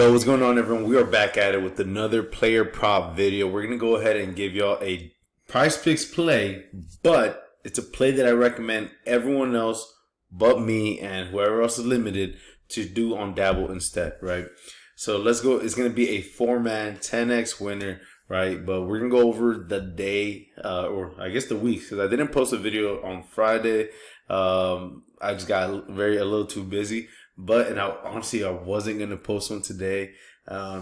Yo, what's going on, everyone? We are back at it with another player prop video. We're going to go ahead and give y'all a Prizepicks play, but it's a play that I recommend everyone else but me and whoever else is limited to do on Dabble instead, right? So let's go. It's going to be a 4-man 10x winner, right? But we're going to go over the day, or I guess the week, because I didn't post a video on Friday. I just got a little too busy. But honestly, I wasn't going to post one today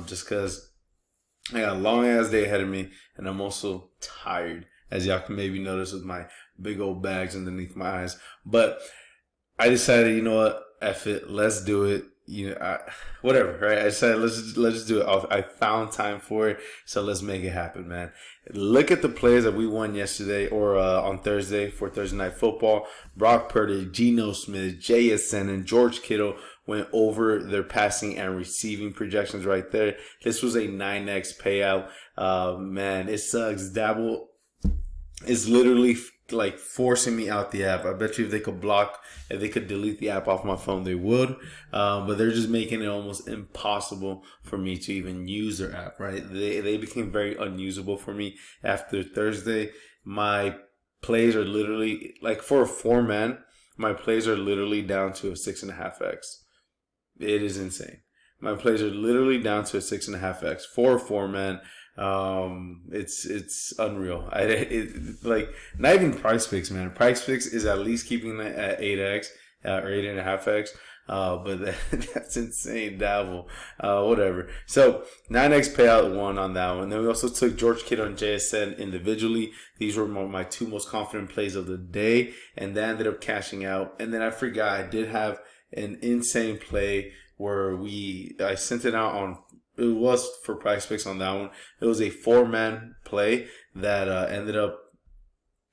just because I got a long-ass day ahead of me, and I'm also tired, as y'all can maybe notice with my big old bags underneath my eyes. But I decided, you know what, F it, let's do it. Whatever, right? I decided let's just do it. I found time for it, so let's make it happen, man. Look at the plays that we won yesterday or on Thursday for Thursday Night Football. Brock Purdy, Geno Smith, JSN, and George Kittle went over their passing and receiving projections right there. This was a 9x payout. Man, it sucks. Dabble is literally like forcing me out the app. I bet you if they could delete the app off my phone, they would. But they're just making it almost impossible for me to even use their app, right? They became very unusable for me after Thursday. My plays are literally, like for a 4-man, my plays are literally down to a 6.5x. It is insane. My plays are literally down to a 6.5x for a 4-man. It's unreal. Like not even Prizepicks, man. Prizepicks is at least keeping it at 8x or 8.5x. But that's insane. Dabble, whatever. So 9x payout won on that one. Then we also took George Kittle and JSN individually. These were my two most confident plays of the day, and that ended up cashing out. And then I forgot I did have an insane play where I sent it out on. It was for Prizepicks on that one. It was a 4-man play that ended up.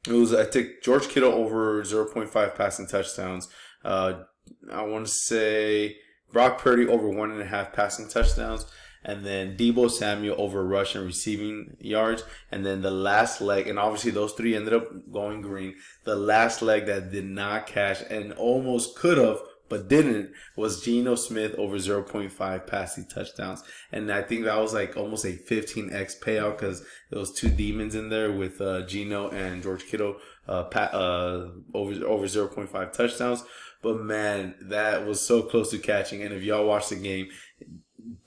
I took George Kittle over 0.5 passing touchdowns. I want to say Brock Purdy over 1.5 passing touchdowns, and then Deebo Samuel over rush and receiving yards. And then the last leg, and obviously those three ended up going green. The last leg that did not cash and almost could have, but didn't, was Geno Smith over 0.5 passing touchdowns. And I think that was like almost a 15x payout because there was two demons in there with Geno and George Kittle over 0.5 touchdowns. But man, that was so close to catching. And if y'all watch the game,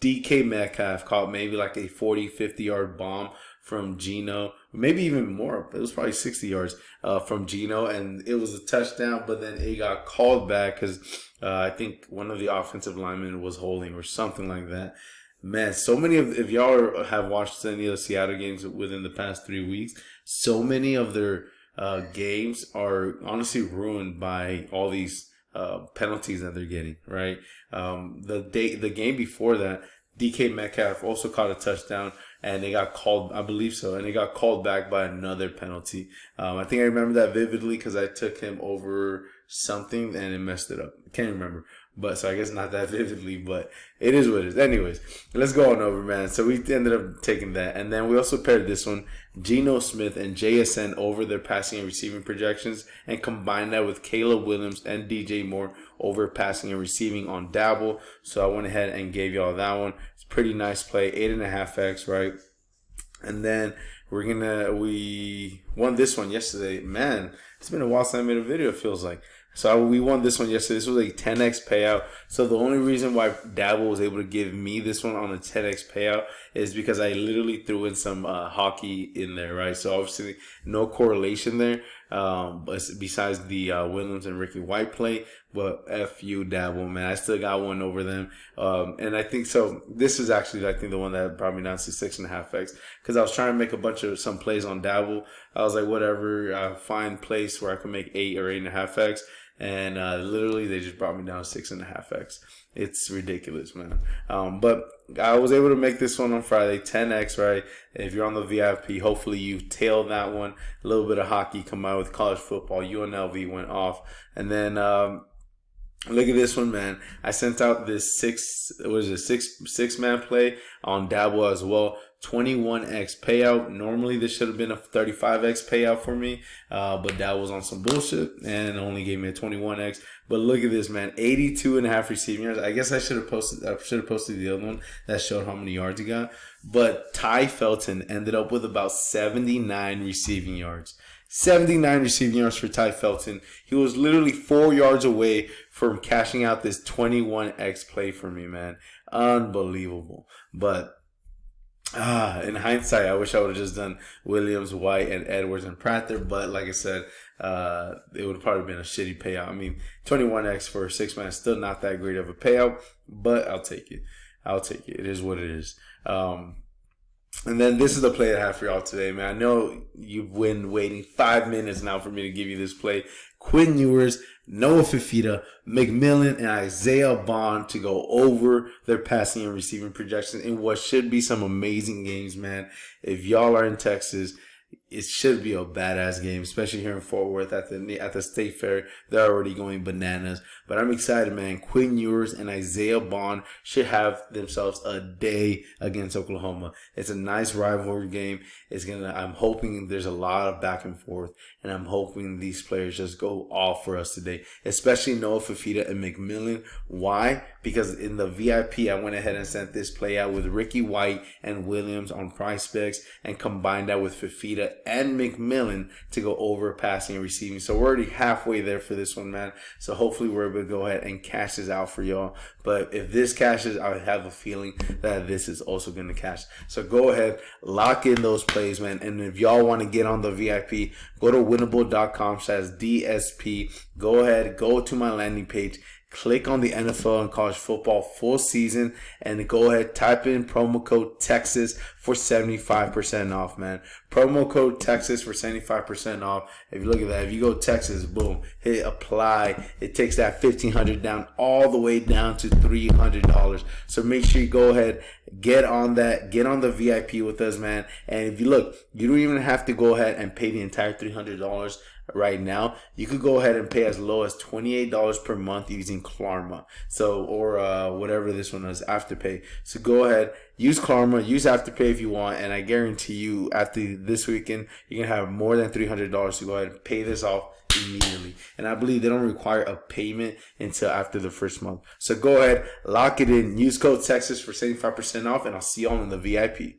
DK Metcalf caught maybe like a 40, 50-yard bomb from Geno, maybe even more. It was probably 60 yards from Geno, and it was a touchdown, but then it got called back because I think one of the offensive linemen was holding or something like that. Man, so many if y'all have watched any of the Seattle games within the past 3 weeks, so many of their games are honestly ruined by all these penalties that they're getting, right? The game before that, DK Metcalf also caught a touchdown, and they got called, I believe so, and they got called back by another penalty. I think I remember that vividly because I took him over something and it messed it up. I can't remember. But so I guess not that vividly, but it is what it is. Anyways, let's go on over, man. So we ended up taking that. And then we also paired this one, Geno Smith and JSN over their passing and receiving projections, and combined that with Caleb Williams and DJ Moore over passing and receiving on Dabble. So I went ahead and gave y'all that one. It's a pretty nice play, 8.5x, right? And then we won this one yesterday. Man, it's been a while since I made a video, it feels like. So we won this one yesterday. This was a 10x payout. So the only reason why Dabble was able to give me this one on a 10x payout is because I literally threw in some hockey in there, right? So obviously no correlation there, but besides the Williams and Ricky White play. But F you, Dabble, man. I still got one over them. And I think so. This is actually, I think, the one that brought me down to 6.5x because I was trying to make some plays on Dabble. I was like, whatever, I'll find place where I can make 8 or 8.5x. And literally, they just brought me down 6.5x. It's ridiculous, man. But I was able to make this one on Friday, 10x, right? If you're on the VIP, hopefully you tailed that one. A little bit of hockey come out with college football. UNLV went off. And then look at this one, man. I sent out this six-man play on Dabble as well. 21x payout. Normally this should have been a 35x payout for me, but that was on some bullshit and only gave me a 21x. But look at this, man, 82.5 receiving yards. I guess I should have posted the other one that showed how many yards he got. But Ty Felton ended up with about 79 receiving yards. 79 receiving yards for Ty Felton. He was literally 4 yards away from cashing out this 21x play for me, man. Unbelievable. But in hindsight, I wish I would have just done Williams, White, and Edwards and Prather. But like I said, it would have probably been a shitty payout. I mean, 21x for a 6-man is still not that great of a payout, but I'll take it. It is what it is. And then this is the play I have for y'all today, man. I know you've been waiting 5 minutes now for me to give you this play. Quinn Ewers, Noah Fifita, McMillan, and Isaiah Bond to go over their passing and receiving projections in what should be some amazing games, man. If y'all are in Texas, it should be a badass game, especially here in Fort Worth at the State Fair. They're already going bananas. But I'm excited, man. Quinn Ewers and Isaiah Bond should have themselves a day against Oklahoma. It's a nice rivalry game. I'm hoping there's a lot of back and forth, and I'm hoping these players just go off for us today, especially Noah Fifita and McMillan. Why? Because in the VIP, I went ahead and sent this play out with Ricky White and Williams on Prizepicks and combined that with Fifita and McMillan to go over passing and receiving. So we're already halfway there for this one, man. So hopefully we're able to go ahead and cash this out for y'all. But if this cashes, I have a feeling that this is also going to cash. So go ahead, lock in those plays, man. And if y'all want to get on the VIP, go to winnable.com/DSP. Go ahead, go to my landing page. Click on the NFL and college football full season and go ahead, type in promo code Texas for 75% off, man. Promo code Texas for 75% off. If you look at that, if you go Texas, boom, hit apply. It takes that $1,500 down all the way down to $300. So make sure you go ahead, get on that, get on the VIP with us, man. And if you look, you don't even have to go ahead and pay the entire $300 right now. You could go ahead and pay as low as $28 per month using Klarma. So, or whatever this one is, Afterpay. So go ahead, use Klarma, use Afterpay if you want, and I guarantee you after this weekend, you're going to have more than $300 to go ahead and pay this off immediately. And I believe they don't require a payment until after the first month. So go ahead, lock it in, use code Texas for 75% off, and I'll see y'all in the VIP.